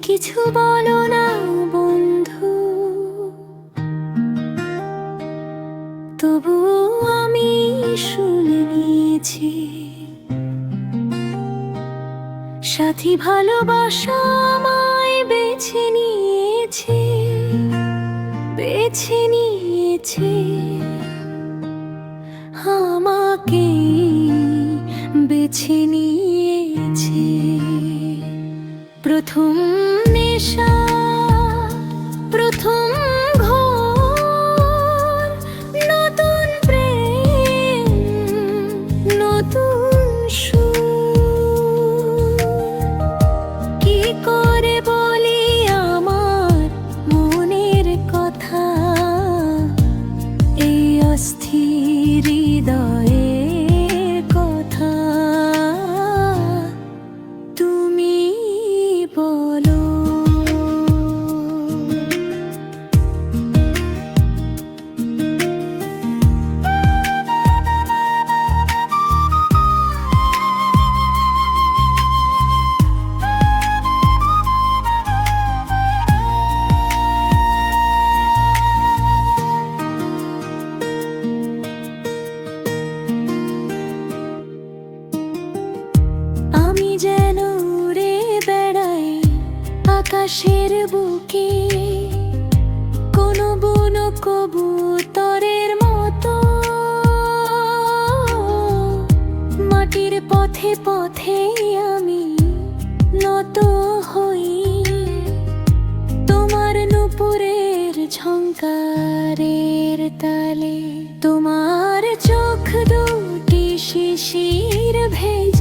কিছু বলো না বন্ধু, তবু আমি শুনে নিয়েছি। সাথী ভালোবাসা আমায় বেছে নিয়েছে, বেছে নিয়েছে আমাকে, বেছে নিয়েছে। প্রথম নেশা, প্রথম ঘোর, নতুন প্রেম, নতুন সুর। কি করে বলি আমার মনের কথা, এই অস্থির হৃদয়ের কথা। তুমি বলো। আমি যেন উড়ে বেড়াই আকাশের বুকে, কোনো বুনো কবুতরের মতো। মাটির পথে পথে আমি নত হই, তোমার নূপুরের ঝংকারের তালে। তোমার চোখ দুটি শিশির ভেজা,